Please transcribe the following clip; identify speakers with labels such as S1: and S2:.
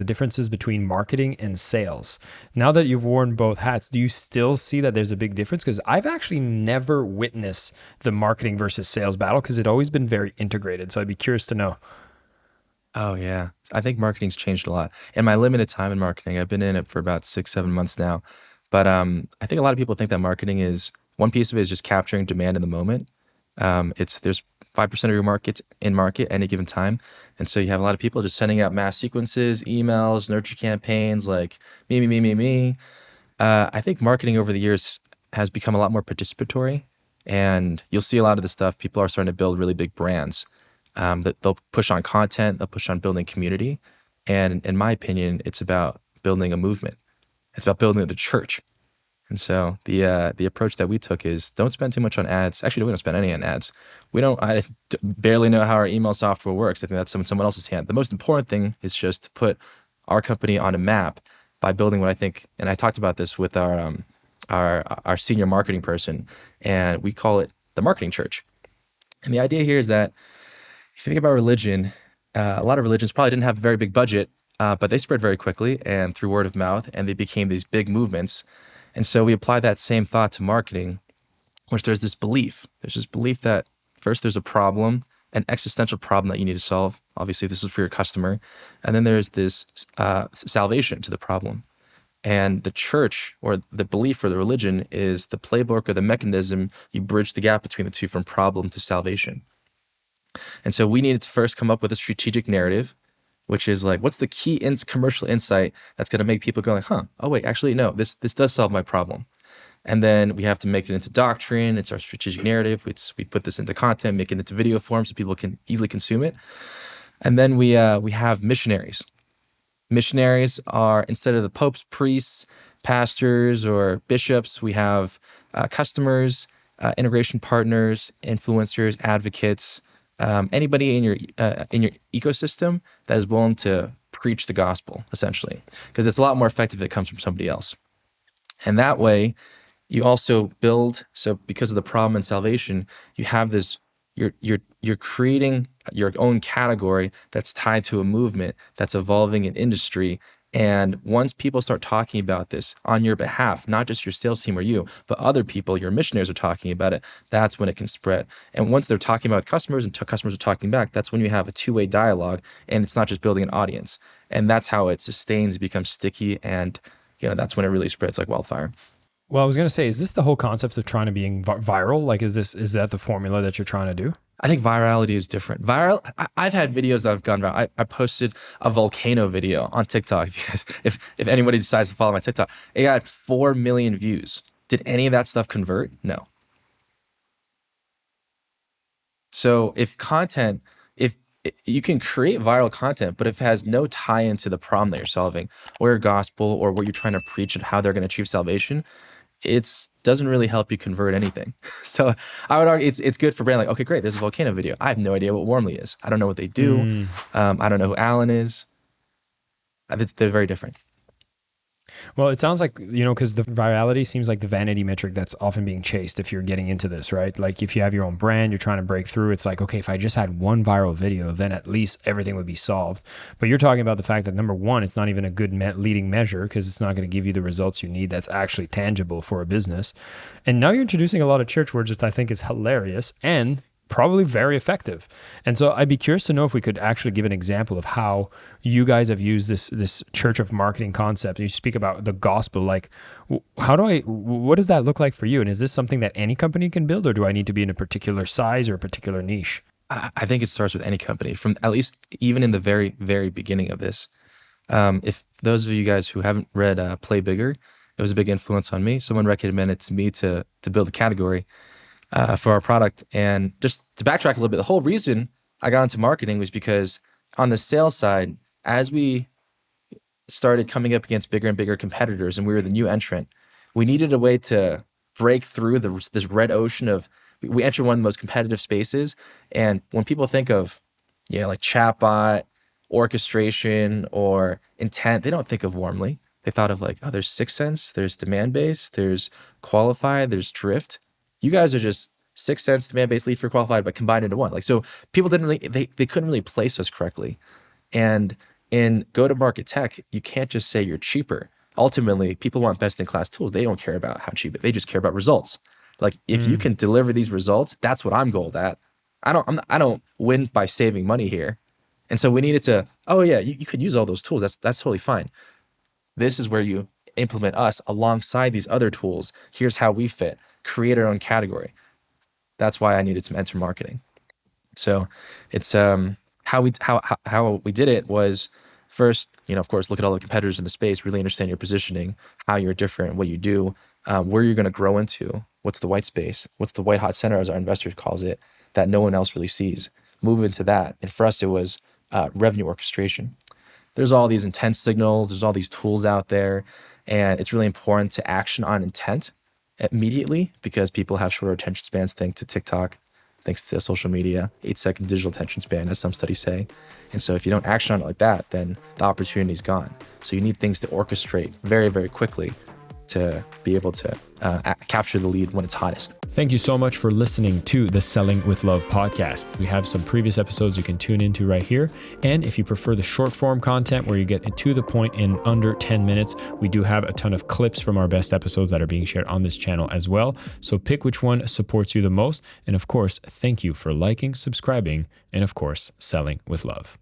S1: differences between marketing and sales. Now that you've worn both hats, do you still see that there's a big difference? Because I've actually never witnessed the marketing versus sales battle because it's always been very integrated. So I'd be curious to know.
S2: Oh yeah. I think marketing's changed a lot. In my limited time in marketing, I've been in it for about 6, 7 months now. But I think a lot of people think that marketing is one piece of it is just capturing demand in the moment. It's there's 5% of your market in market any given time. And so you have a lot of people just sending out mass sequences, emails, nurture campaigns like me, me, me, me, me. I think marketing over the years has become a lot more participatory, and you'll see a lot of the stuff. People are starting to build really big brands that they'll push on content, they'll push on building community, and in my opinion, it's about building a movement. It's about building the church. And so the approach that we took is don't spend too much on ads. Actually, we don't spend any on ads. We don't. Barely know how our email software works. I think that's someone else's hand. The most important thing is just to put our company on a map by building what I think. And I talked about this with our senior marketing person, and we call it the marketing church. And the idea here is that if you think about religion, a lot of religions probably didn't have a very big budget, but they spread very quickly and through word of mouth, and they became these big movements. And so we apply that same thought to marketing, which there's this belief. There's this belief that first there's a problem, an existential problem that you need to solve. Obviously, this is for your customer. And then there's this salvation to the problem. And the church or the belief or the religion is the playbook or the mechanism you bridge the gap between the two from problem to salvation. And so we needed to first come up with a strategic narrative, which is like, what's the key commercial insight that's going to make people go like, huh, oh wait, actually, no, this does solve my problem. And then we have to make it into doctrine. It's our strategic narrative. We put this into content, make it into video form so people can easily consume it. And then we have missionaries. Missionaries are, instead of the popes, priests, pastors, or bishops, we have customers, integration partners, influencers, advocates, anybody in your ecosystem that is willing to preach the gospel, essentially, because it's a lot more effective if it comes from somebody else. And that way, you also build. So because of the problem and salvation, you have this. You're creating your own category that's tied to a movement that's evolving in industry. And once people start talking about this on your behalf, not just your sales team or you, but other people, your missionaries are talking about it, that's when it can spread. And once they're talking about customers and customers are talking back, that's when you have a two-way dialogue, and it's not just building an audience. And that's how it sustains, becomes sticky, and that's when it really spreads like wildfire.
S1: Well, I was going to say, is this the whole concept of trying to being viral? Like, is that the formula that you're trying to do?
S2: I think virality is different. I've had videos that have gone viral. I posted a volcano video on TikTok. If anybody decides to follow my TikTok, it got 4 million views. Did any of that stuff convert? No. So if you can create viral content, but if it has no tie into the problem that you're solving, or your gospel, or what you're trying to preach and how they're going to achieve salvation, it doesn't really help you convert anything. So I would argue it's good for brand like, okay, great, there's a volcano video. I have no idea what Warmly is. I don't know what they do. I don't know who Alan is. They're very different.
S1: Well, it sounds like, because the virality seems like the vanity metric that's often being chased if you're getting into this, right? Like if you have your own brand, you're trying to break through, it's like, okay, if I just had one viral video, then at least everything would be solved. But you're talking about the fact that number one, it's not even a good leading measure because it's not going to give you the results you need that's actually tangible for a business. And now you're introducing a lot of church words, which I think is hilarious and probably very effective. And so I'd be curious to know if we could actually give an example of how you guys have used this church of marketing concept. You speak about the gospel, like what does that look like for you? And is this something that any company can build, or do I need to be in a particular size or a particular niche?
S2: I think it starts with any company, from at least even in the very, very beginning of this. If those of you guys who haven't read Play Bigger, it was a big influence on me. Someone recommended it to me to build a category for our product. And just to backtrack a little bit, the whole reason I got into marketing was because on the sales side, as we started coming up against bigger and bigger competitors and we were the new entrant, we needed a way to break through this red ocean of, we entered one of the most competitive spaces. And when people think of, like chatbot, orchestration, or intent, they don't think of Warmly. They thought of like, oh, there's 6sense, there's demand-based, there's qualified, there's drift. You guys are just 6sense, demand-based, lead for qualified, but combined into one. Like, so people didn't really, they couldn't really place us correctly. And In go-to-market tech, you can't just say you're cheaper. Ultimately, people want best-in-class tools. They don't care about how cheap it. They just care about results. Like if you
S1: Mm.
S2: can deliver these results, that's what I'm gold at. I don't win by saving money here. And so we needed to, oh yeah, you could use all those tools. That's totally fine. This is where you implement us alongside these other tools. Here's how we fit. Create our own category. That's why I needed to enter marketing. So it's how we did it was first, of course, look at all the competitors in the space, really understand your positioning, how you're different, what you do, where you're going to grow into, what's the white space, what's the white hot center, as our investor calls it, that no one else really sees. Move into that, and for us, it was revenue orchestration. There's all these intent signals, there's all these tools out there, and it's really important to action on intent immediately because people have shorter attention spans. Think to TikTok, thanks to social media, 8-second digital attention span, as some studies say. And so if you don't action on it like that, then the opportunity is gone. So you need things to orchestrate very, very quickly to be able to capture the lead when it's hottest.
S1: Thank you so much for listening to the Selling with Love podcast. We have some previous episodes you can tune into right here. And if you prefer the short form content where you get to the point in under 10 minutes, we do have a ton of clips from our best episodes that are being shared on this channel as well. So pick which one supports you the most. And of course, thank you for liking, subscribing, and of course, selling with love.